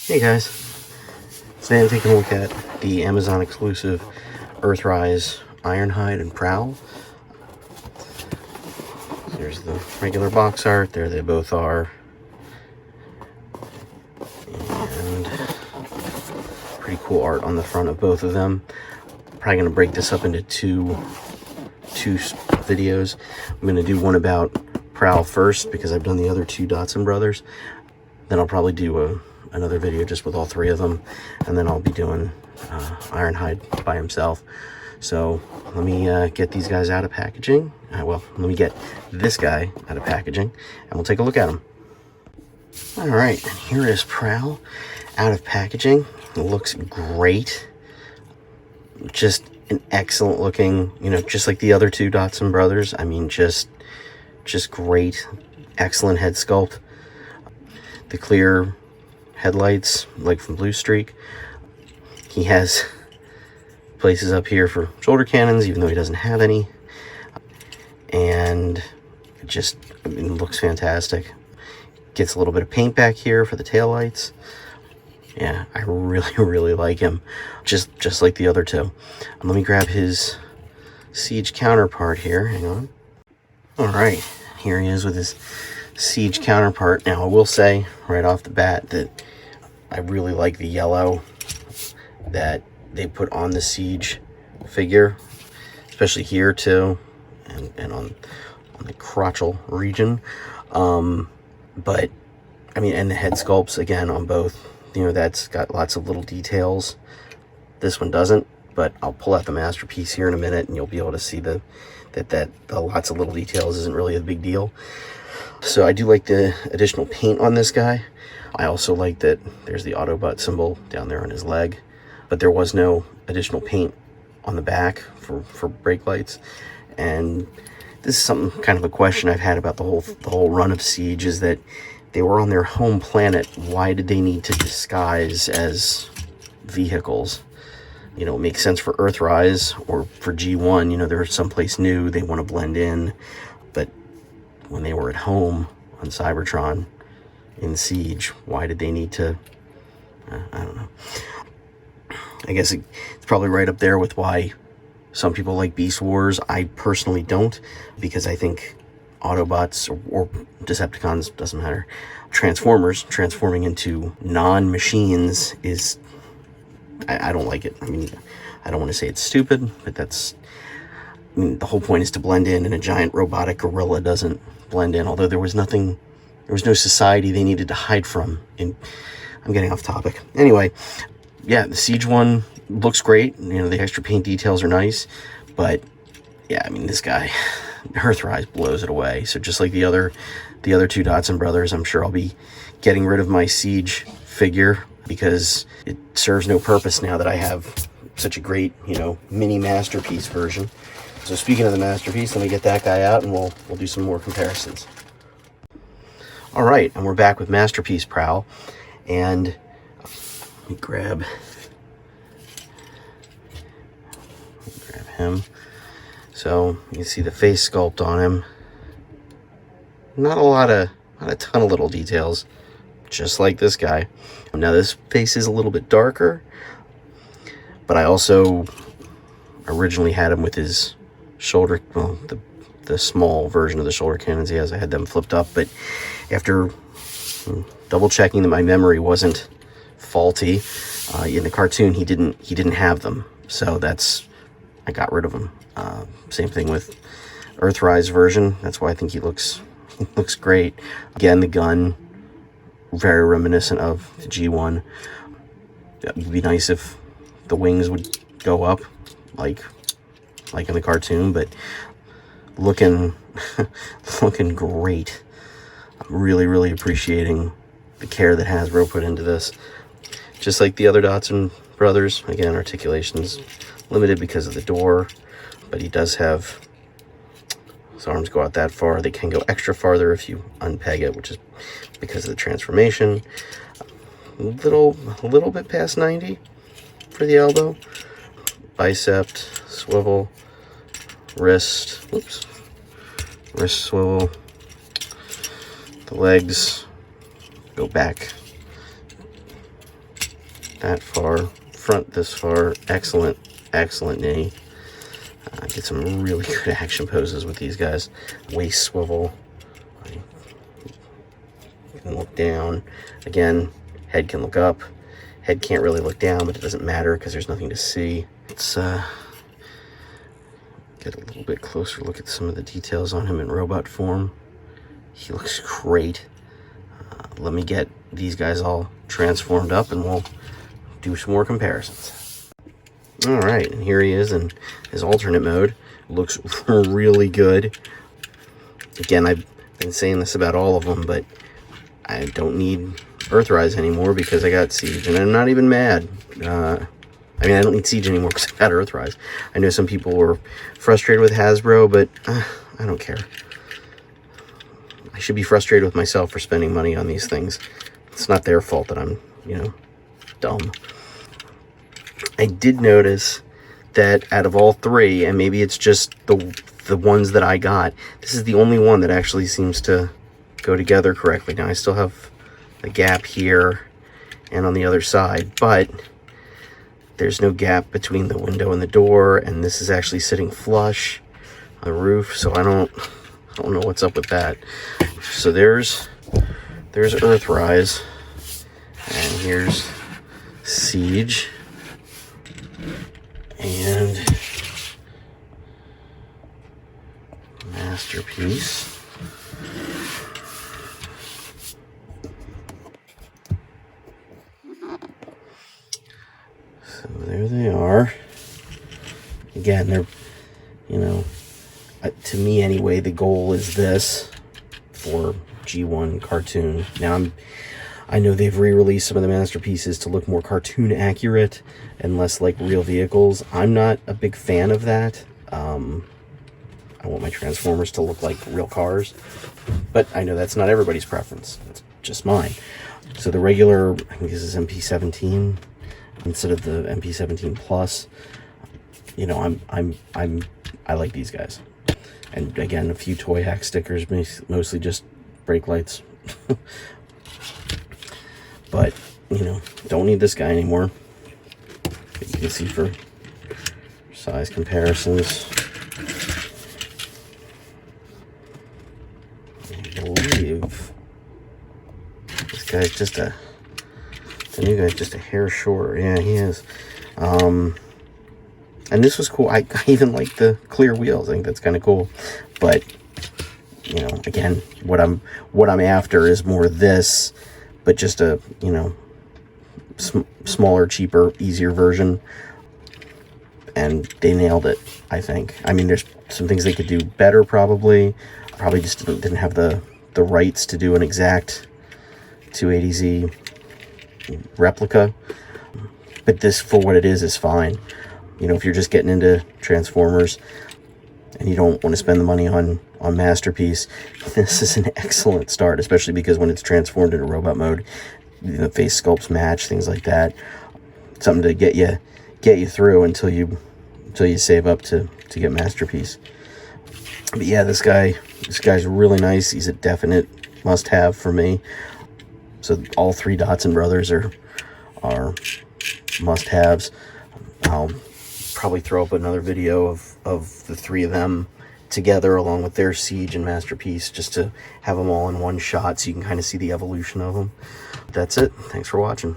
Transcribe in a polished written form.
Hey guys, today I'm taking a look at the Amazon exclusive Earthrise Ironhide and Prowl. There's the regular box art, there they both are, and pretty cool art on the front of both of them. I'm probably going to break this up into two videos. I'm going to do one about Prowl first because I've done the other two Dotson brothers. Then I'll probably do another video just with all three of them, and then I'll be doing Ironhide by himself. So let me get these guys out of packaging. Well, let me get this guy out of packaging, and we'll take a look at him. All right, here is Prowl out of packaging. It looks great. Just an excellent looking, just like the other two Dotson brothers. I mean, just great, excellent head sculpt. The clear headlights, like from Blue Streak. He has places up here for shoulder cannons, even though he doesn't have any. And it looks fantastic. Gets a little bit of paint back here for the taillights. Yeah, I really like him. Just like the other two. Let me grab his Siege counterpart here. Hang on. All right, here he is with his Siege counterpart. Now, I will say right off the bat that I really like the yellow that they put on the Siege figure, especially here too, and on the crotchal region. But I mean, and the head sculpts again on both, that's got lots of little details. This one doesn't, but I'll pull out the masterpiece here in a minute and you'll be able to see that lots of little details isn't really a big deal. So I do like the additional paint on this guy. I also like that there's the Autobot symbol down there on his leg, but there was no additional paint on the back for brake lights. And this is something, kind of a question I've had about the whole run of Siege, is that they were on their home planet. Why did they need to disguise as vehicles? It makes sense for Earthrise or for G1. They're someplace new, they want to blend in. But when they were at home on Cybertron in Siege, why did they need to? I don't know. I guess it's probably right up there with why some people like Beast Wars. I personally don't, because I think Autobots or Decepticons, doesn't matter, Transformers transforming into non-machines is, I don't like it. I mean, I don't want to say it's stupid, but the whole point is to blend in, and a giant robotic gorilla doesn't blend in, although there was no society they needed to hide from. And I'm getting off topic. Anyway, yeah, the Siege one looks great. The extra paint details are nice, but yeah, I mean, this guy, Earthrise, blows it away. So just like the other two Dotson brothers, I'm sure I'll be getting rid of my Siege figure because it serves no purpose now that I have such a great, mini masterpiece version. So speaking of the masterpiece, let me get that guy out and we'll do some more comparisons. All right, and we're back with Masterpiece Prowl, and let me grab him. So you can see the face sculpt on him. Not a ton of little details, just like this guy. Now this face is a little bit darker, but I also originally had him with his shoulder, well, the small version of the shoulder cannons he has. I had them flipped up, but after double checking that my memory wasn't faulty, in the cartoon he didn't have them, so I got rid of them. Same thing with Earthrise version. That's why I think he looks great. Again, the gun, very reminiscent of the G1. It would be nice if the wings would go up like in the cartoon, but looking great. I'm really appreciating the care that Hasbro put into this. Just like the other Dotson brothers, again, articulation's limited because of the door, but he does have, his arms go out that far. They can go extra farther if you unpeg it, which is because of the transformation. A little bit past 90 for the elbow. Bicep, swivel, wrist swivel. The legs go back that far, front this far. Excellent, excellent knee. Get some really good action poses with these guys. Waist swivel. You can look down. Again, head can look up. Head can't really look down, but it doesn't matter because there's nothing to see. Let's get a little bit closer look at some of the details on him in robot form. He looks great. Let me get these guys all transformed up and we'll do some more comparisons. All right, and here he is in his alternate mode. Looks really good. Again, I've been saying this about all of them, but I don't need Earthrise anymore because I got Siege, and I'm not even mad. I mean, I don't need Siege anymore because I got Earthrise. I know some people were frustrated with Hasbro, but I don't care. I should be frustrated with myself for spending money on these things. It's not their fault that I'm, you know, dumb. I did notice that out of all three, and maybe it's just the ones that I got, this is the only one that actually seems to go together correctly. Now, I still have a gap here and on the other side, but there's no gap between the window and the door, and this is actually sitting flush on the roof, so I don't know what's up with that. So there's Earthrise, and here's Siege, and Masterpiece. So there they are. Again, they're, you know, to me anyway, the goal is this for G1 cartoon. Now I know they've re-released some of the Masterpieces to look more cartoon accurate and less like real vehicles. I'm not a big fan of that. I want my Transformers to look like real cars, but I know that's not everybody's preference. It's just mine. So the regular, I think this is MP17 instead of the MP17 Plus. You know, I like these guys. And again, a few Toy Hack stickers, mostly just brake lights. But, you know, don't need this guy anymore. But you can see for size comparisons. I believe this guy's just the new guy's just a hair shorter. Yeah, he is. And this was cool. I even like the clear wheels. I think that's kind of cool. But, you know, again, what I'm after is more this, but just a, you know, smaller, cheaper, easier version. And they nailed it, I think. I mean, there's some things they could do better, probably. Probably just didn't have the rights to do an exact 280Z replica. But this, for what it is fine. You know, if you're just getting into Transformers and you don't want to spend the money on Masterpiece, this is an excellent start, especially because when it's transformed into robot mode, the face sculpts match, things like that. Something to get you through until you save up to get Masterpiece. But yeah, this guy's really nice. He's a definite must-have for me. So all three Dotson brothers are must-haves. I'll probably throw up another video of the three of them together along with their Siege and Masterpiece, just to have them all in one shot so you can kind of see the evolution of them. That's it. Thanks for watching.